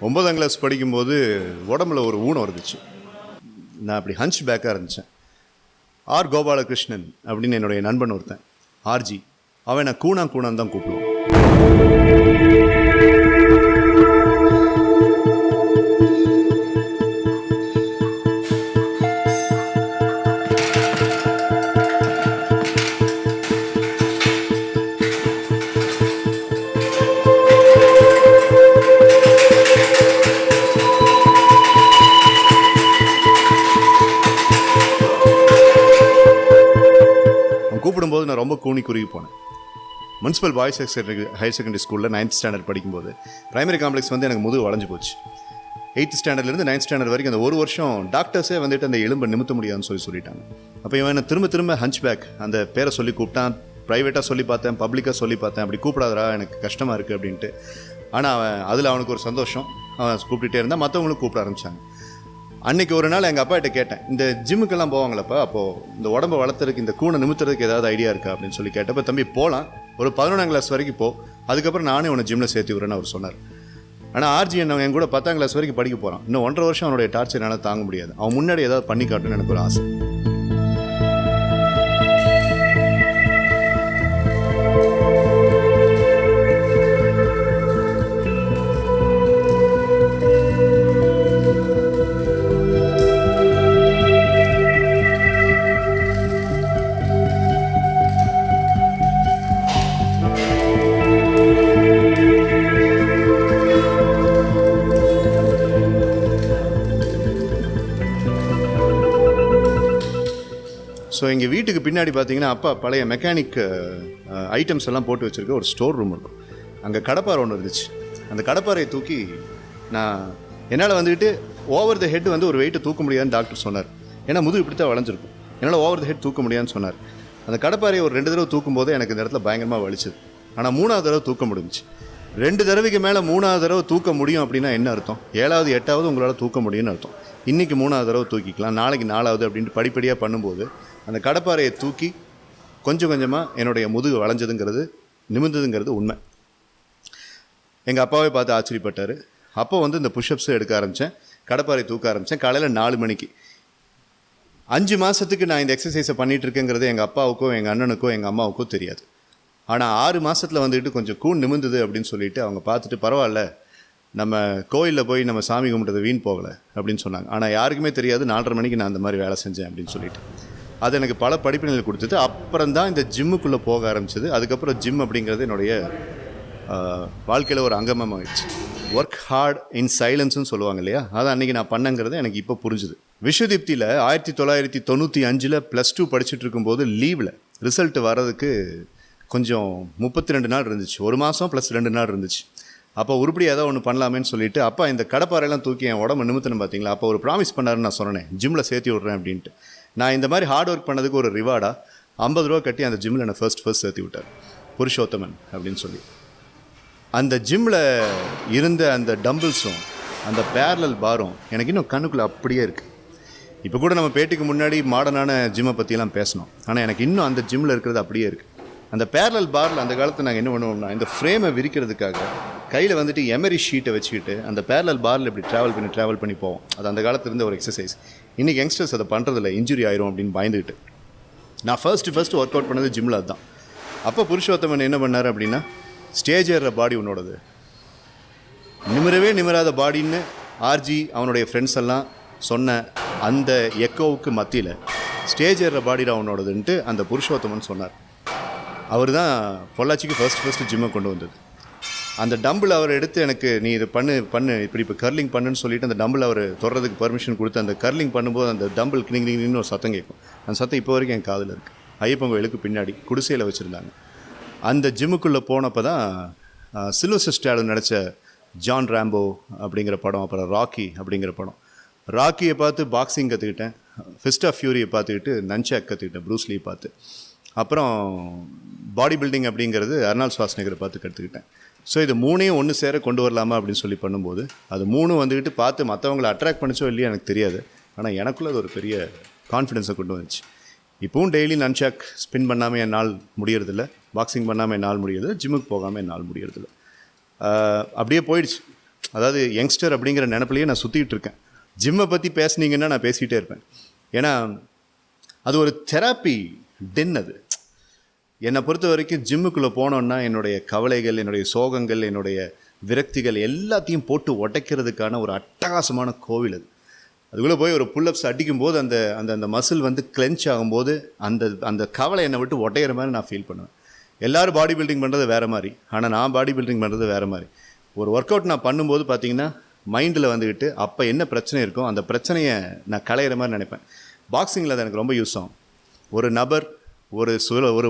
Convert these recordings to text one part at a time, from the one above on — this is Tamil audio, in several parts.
9ஆம் கிளாஸ் படிக்கும்போது உடம்புல ஒரு ஊனம் இருந்துச்சு. நான் அப்படி ஹஞ்ச் பேக்காக இருந்துச்சேன். ஆர் கோபாலகிருஷ்ணன் அப்படின்னு என்னுடைய நண்பன் ஒருத்தன், ஆர்ஜி, அவன் நான் கூணான்னு தான் கூப்பிடுவான். கூப்பிடும்போது நான் ரொம்ப கூணி குறுகி போனேன். முனிசிபல் பாய்ஸ் ஹையர் செகண்டரி ஸ்கூலில் 9th ஸ்டாண்டர்ட் படிக்கும்போது பிரைமரி காம்ப்ளெக்ஸ் வந்து எனக்கு முதுகு வளைஞ்சு போச்சு. 8th ஸ்டாண்டர்ட்லேருந்து 9th ஸ்டாண்டர்ட் வரைக்கும் அந்த ஒரு வருஷம் டாக்டர்ஸே வந்துட்டு அந்த எலும்பை நிமித்த முடியாதுன்னு சொல்லிட்டாங்க. அப்போ இவன் திரும்ப ஹஞ்ச் பேக் அந்த பேரை சொல்லி கூப்பிட்டான். ப்ரைவேட்டாக சொல்லி பார்த்தேன், பப்ளிக்காக சொல்லி பார்த்தேன். அப்படி கூப்பிடாதரா, எனக்கு கஷ்டமாக இருக்குது அப்படின்ட்டு. ஆனால் அவனுக்கு ஒரு சந்தோஷம். அவன் கூப்பிட்டுட்டே இருந்தால் மற்றவங்களும் கூப்பிட ஆரம்பித்தாங்க. அன்றைக்கி ஒரு நாள் எங்கள் அப்பாகிட்ட கேட்டேன், இந்த ஜிம்முக்கெல்லாம் போவாங்களப்பா, அப்போது இந்த உடம்பை வளர்த்துறதுக்கு இந்த கூனை நிமித்துறதுக்கு ஏதாவது ஐடியா இருக்கா அப்படின்னு சொல்லி கேட்டப்போ, தம்பி போகலாம், ஒரு 11ஆம் கிளாஸ் வரைக்கும் போ, அதுக்கப்புறம் நானே உன்னை ஜிம்மில் சேர்த்து விடுறேன்னு அவர் சொன்னார். ஆனால் ஆர்ஜி என் கூட 10ஆம் கிளாஸ் வரைக்கும் படிக்க போகிறான். இன்னும் 1.5 வருஷம் அவனுடைய டார்ச்சர் என்னால் தாங்க முடியாது. அவன் முன்னாடி ஏதாவது பண்ணி காட்டணும்னு எனக்கு ஒரு ஆசை. ஸோ எங்கள் வீட்டுக்கு பின்னாடி பார்த்தீங்கன்னா அப்பா பழைய மெக்கானிக் ஐட்டம்ஸ் எல்லாம் போட்டு வச்சுருக்க ஒரு ஸ்டோர் ரூம் இருக்கும். அங்கே கடப்பாறை ஒன்று இருந்துச்சு. அந்த கடப்பாறையை தூக்கி என்னால் வந்துக்கிட்டு ஓவர் த ஹெட் வந்து ஒரு வெயிட்டை தூக்க முடியாதுன்னு டாக்டர் சொன்னார். ஏன்னா முதுகு இப்படி தான் வளைஞ்சிருக்கும். என்னால் ஓவர் த ஹெட் தூக்க முடியாதுன்னு சொன்னார். அந்த கடப்பாறையை ஒரு 2 தடவை தூக்கும் போது எனக்கு இந்த இடத்துல பயங்கரமாக வலிச்சது. ஆனால் 3ஆவது தடவை தூக்க முடிஞ்சிச்சு. 2 தடவைக்கு மேலே 3ஆவது தடவை தூக்க முடியும் அப்படின்னா என்ன அர்த்தம்? 7வது 8வது உங்களால் தூக்க முடியும்னு அர்த்தம். இன்றைக்கி 3ஆவது தடவை தூக்கிக்கலாம், நாளைக்கு 4வது அப்படின்ட்டு படிப்படியாக பண்ணும்போது அந்த கடப்பாறையை தூக்கி கொஞ்சம் கொஞ்சமாக என்னுடைய முதுகு வளைஞ்சதுங்கிறது, நிமிர்ந்ததுங்கிறது உண்மை. எங்கள் அப்பாவே பார்த்து ஆச்சரியப்பட்டார். அப்போ வந்து இந்த புஷ்அப்ஸை எடுக்க ஆரம்பித்தேன், கடப்பாறை தூக்க ஆரம்பித்தேன். காலையில் 4 மணிக்கு 5 மாதத்துக்கு நான் இந்த எக்ஸசைஸை பண்ணிகிட்டு இருக்கேங்கிறது எங்கள் அப்பாவுக்கோ எங்கள் அண்ணனுக்கோ எங்கள் அம்மாவுக்கோ தெரியாது. ஆனால் 6 மாதத்தில் வந்துட்டு கொஞ்சம் கூண் நிமிர்ந்தது அப்படின்னு சொல்லிட்டு அவங்க பார்த்துட்டு, பரவாயில்ல, நம்ம கோயிலில் போய் நம்ம சாமி கும்பிட்டது வீண் போகலை அப்படின்னு சொன்னாங்க. ஆனால் யாருக்குமே தெரியாது 4:30 மணிக்கு நான் அந்த மாதிரி வேலை செஞ்சேன் அப்படின்னு சொல்லிட்டு. அது எனக்கு பல படிப்பினைகள் கொடுத்தது. அப்புறம் தான் இந்த ஜிம்முக்குள்ளே போக ஆரம்பிச்சது. அதுக்கப்புறம் ஜிம் அப்படிங்கிறது என்னுடைய வாழ்க்கையில் ஒரு அங்கமாகிடுச்சு. ஒர்க் ஹார்ட் இன் சைலன்ஸ்னு சொல்லுவாங்க இல்லையா, அதை அன்றைக்கி நான் பண்ணங்கிறது எனக்கு இப்போ புரிஞ்சுது. விஸ்வதீப்தியில் 1995 +2 படிச்சுட்டு இருக்கும்போது லீவில் ரிசல்ட் வர்றதுக்கு கொஞ்சம் 32 நாள் இருந்துச்சு. 1 மாதம் + 2 நாள் இருந்துச்சு. அப்போ உருப்படி ஏதோ ஒன்று பண்ணலாமேன்னு சொல்லிட்டு அப்பா இந்த கடப்பாறையெல்லாம் தூக்கி என் உடம்பு நிமித்தணும் பார்த்தீங்களா, அப்போ ஒரு ப்ராமிஸ் பண்ணாருன்னு நான் சொன்னேன், ஜிம்மில் சேர்த்து விட்றேன் அப்படின்ட்டு. நான் இந்த மாதிரி ஹார்ட் ஒர்க் பண்ணதுக்கு ஒரு ரிவார்டாக 50 ரூபா கட்டி அந்த ஜிம்மில் என்னை ஃபர்ஸ்ட் சேர்த்து விட்டார், புருஷோத்தமன் அப்படின்னு சொல்லி. அந்த ஜிம்மில் இருந்த அந்த டம்பிள்ஸும் அந்த பேரலல் பாரும் எனக்கு இன்னும் கண்ணுக்குள்ளே அப்படியே இருக்குது. இப்போ கூட நம்ம பேட்டிக்கு முன்னாடி மாடர்னான ஜிம்மை பற்றியெல்லாம் பேசணும். ஆனால் எனக்கு இன்னும் அந்த ஜிம்மில் இருக்கிறது அப்படியே இருக்குது. அந்த பேரலல் பாரில் அந்த காலத்தில் நாங்கள் என்ன பண்ணுவோம்னா, இந்த ஃப்ரேமை விரிக்கிறதுக்காக கையில் வந்துட்டு எமரி ஷீட்டை வச்சுக்கிட்டு அந்த பேரலல் பாரில் இப்படி ட்ராவல் பண்ணி போவோம். அது அந்த காலத்தில் இருந்த ஒரு எக்ஸசைஸ். இன்றைக்கி யங்ஸ்டர்ஸ் அதை பண்ணுறதில்ல, இன்ஜுரி ஆயிரும் அப்படின்னு பயந்துக்கிட்டு. நான் ஃபர்ஸ்ட் ஒர்க் அவுட் பண்ணது ஜிம்மில் அதுதான். அப்போ புருஷோத்தமன் என்ன பண்ணார் அப்படின்னா, ஸ்டேஜ் ஏறுற பாடி உன்னோடது, நிமிராத பாடின்னு ஆர்ஜி அவனுடைய ஃப்ரெண்ட்ஸ் எல்லாம் சொன்ன அந்த எக்கோவுக்கு மத்தியில் ஸ்டேஜ் ஏறுற பாடிடா உன்னோடதுன்ட்டு அந்த புருஷோத்தமன் சொன்னார். அவர் தான் பொள்ளாச்சிக்கு ஃபர்ஸ்ட் ஜிம்மை கொண்டு வந்தது. அந்த டம்பிள் அவர் எடுத்து எனக்கு, நீ இது பண்ணு இப்போ கர்லிங் பண்ணுன்னு சொல்லிட்டு அந்த டம்பிள் அவர் தொடறதுக்கு பர்மிஷன் கொடுத்து அந்த கர்லிங் பண்ணும்போது அந்த டம்பிள் கிளிங்னு ஒரு சத்தம் கேட்கும். அந்த சத்தம் இப்போ வரைக்கும் என் காதில் இருக்குது. ஐயப்பன் கோயிலுக்கு பின்னாடி குடிசையில் வச்சுருந்தாங்க. அந்த ஜிம்முக்குள்ளே போனப்போ தான் சில்வஸ்டர் ஸ்டாலோன் நடித்த ஜான் ராம்போ அப்படிங்கிற படம், அப்புறம் ராக்கி அப்படிங்கிற படம். ராக்கியை பார்த்து பாக்ஸிங் கற்றுக்கிட்டேன். ஃபிஸ்ட் ஆஃப் ஃபியூரியை பார்த்துக்கிட்டு நன்சாக் கற்றுக்கிட்டேன், ப்ரூஸ்லி பார்த்து. அப்புறம் பாடி பில்டிங் அப்படிங்கிறது அர்னால்ட் ஷ்வார்ஸ்நெகரை பார்த்து கற்றுக்கிட்டேன். ஸோ இது 3ஐயும் ஒன்று சேர கொண்டு வரலாமா அப்படின்னு சொல்லி பண்ணும்போது அது 3 வந்துக்கிட்டு பார்த்து மற்றவங்களை அட்ராக்ட் பண்ணிச்சோ இல்லையா எனக்கு தெரியாது. ஆனால் எனக்குள்ளே அது ஒரு பெரிய கான்ஃபிடென்ஸை கொண்டு வந்துச்சு. இப்போவும் டெய்லி நன்சாக் ஸ்பின் பண்ணாமல் என் நாள் முடியறதில்ல, பாக்ஸிங் பண்ணாமல் என் நாள் முடியறது, ஜிம்முக்கு போகாமல் என் நாள் முடியறதில்ல. அப்படியே போயிடுச்சு. அதாவது யங்ஸ்டர் அப்படிங்கிற நினப்பிலேயே நான் சுற்றிக்கிட்டு இருக்கேன். ஜிம்மை பற்றி பேசுனீங்கன்னா நான் பேசிகிட்டே இருப்பேன். ஏன்னா அது ஒரு தெராப்பி டென். அது என்னை பொறுத்த வரைக்கும் ஜிம்முக்குள்ளே போனோன்னா என்னுடைய கவலைகள், என்னுடைய சோகங்கள், என்னுடைய விரக்திகள் எல்லாத்தையும் போட்டு உடைக்கிறதுக்கான ஒரு அட்டகாசமான கோவில் அது. அதுக்குள்ளே போய் ஒரு புல்லப்ஸ் அடிக்கும்போது அந்த அந்த அந்த மசில் வந்து கிளென்ச் ஆகும்போது அந்த கவலை என்னை விட்டு உடையிற மாதிரி நான் ஃபீல் பண்ணுவேன். எல்லோரும் பாடி பில்டிங் பண்ணுறது வேறு மாதிரி, ஆனால் நான் பாடி பில்டிங் பண்ணுறது வேறு மாதிரி. ஒரு ஒர்க் அவுட் நான் பண்ணும்போது பார்த்தீங்கன்னா மைண்டில் வந்துக்கிட்டு அப்போ என்ன பிரச்சனை இருக்கோ அந்த பிரச்சனையை நான் களையிற மாதிரி நினைப்பேன். பாக்ஸிங்கில் அது எனக்கு ரொம்ப யூஸ் ஆகும். ஒரு நபர் ஒரு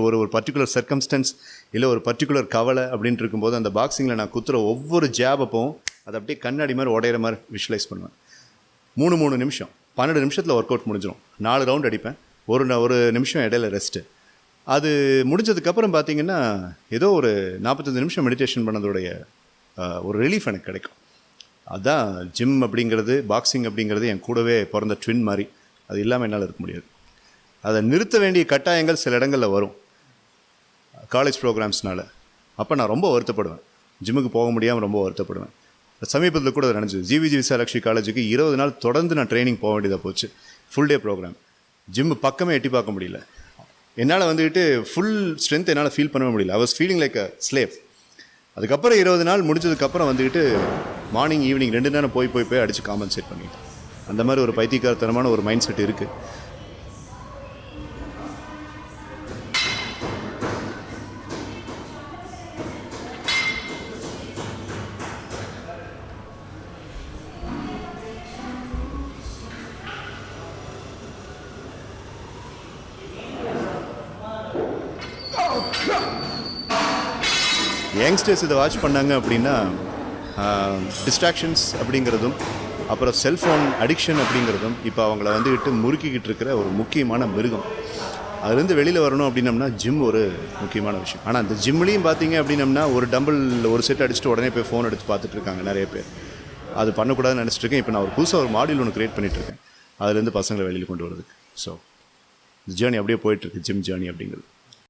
ஒரு பர்டிகுலர் சர்க்கம்ஸ்டன்ஸ் இல்லை ஒரு பர்டிகுலர் கவலை அப்படின்ட்டு இருக்கும்போது அந்த பாக்ஸிங்கில் நான் குத்துற ஒவ்வொரு ஜாபப்பவும் அதை அப்படியே கண்ணாடி மாதிரி உடையிற மாதிரி விஷுவலைஸ் பண்ணுவேன். 3 நிமிஷம் 12 நிமிஷத்தில் ஒர்க் அவுட் முடிஞ்சிடும். 4 ரவுண்ட் அடிப்பேன், ஒரு நிமிஷம் இடையில ரெஸ்ட்டு. அது முடிஞ்சதுக்கப்புறம் பார்த்தீங்கன்னா ஏதோ ஒரு 45 நிமிஷம் மெடிடேஷன் பண்ணதோடைய ஒரு ரிலீஃப் எனக்கு கிடைக்கும். அதுதான் ஜிம் அப்படிங்கிறது, பாக்ஸிங் அப்படிங்கிறது என் கூடவே பிறந்த ட்வின் மாதிரி. அது இல்லாமல் என்னால் இருக்க முடியாது. அதை நிறுத்த வேண்டிய கட்டாயங்கள் சில இடங்களில் வரும் காலேஜ் ப்ரோக்ராம்ஸ்னால. அப்போ நான் ரொம்ப வருத்தப்படுவேன், ஜிம்முக்கு போக முடியாமல் ரொம்ப வருத்தப்படுவேன். சமீபத்தில் கூட நினச்சது, ஜிவிஜி விசாலாட்சி காலேஜுக்கு 20 நாள் தொடர்ந்து நான் ட்ரைனிங் போக வேண்டியதாக போச்சு. Full day program. ஜிம்மு பக்கமே எட்டி பார்க்க முடியல. என்னால் வந்துக்கிட்டு ஃபுல் ஸ்ட்ரென்த் என்னால் ஃபீல் பண்ணவே முடியல. I was feeling like a slave. அதுக்கப்புறம் 20 நாள் முடிஞ்சதுக்கப்புறம் வந்துக்கிட்டு மார்னிங் ஈவினிங் 2 நேரம் போய் அடித்து காம்பன்சேட் பண்ணிட்டேன். அந்த மாதிரி ஒரு பைத்தியக்காரத்தனமான ஒரு மைண்ட் செட் இருக்குது. யங்ஸ்டர்ஸ் இதை வாட்ச் பண்ணாங்க அப்படின்னா டிஸ்ட்ராக்ஷன்ஸ் அப்படிங்கிறதும் அப்புறம் செல்ஃபோன் அடிக்ஷன் அப்படிங்கிறதும் இப்போ அவங்கள வந்துக்கிட்டு முறுக்கிக்கிட்டு இருக்கிற ஒரு முக்கியமான மிருகம். அதுலேருந்து வெளியில் வரணும் அப்படின்னம்னா ஜிம் ஒரு முக்கியமான விஷயம். ஆனால் அந்த ஜிம்லேயும் பார்த்தீங்க அப்படின்னம்னா ஒரு டம்பிள் ஒரு செட் அடிச்சுட்டு உடனே போய் ஃபோன் எடுத்து பார்த்துட்டு இருக்காங்க நிறைய பேர். அது பண்ணக்கூடாதுன்னு நினச்சிட்டு இருக்கேன். இப்போ நான் ஒரு புதுசாக ஒரு மாடியூல் ஒன்று க்ரியேட் பண்ணிகிட்ருக்கேன், அதுலேருந்து பசங்களை வெளியில் கொண்டு வரதுக்கு. ஸோ ஜேர்னி அப்படியே போயிட்டுருக்கு, ஜிம் ஜேர்னி அப்படிங்கிறது.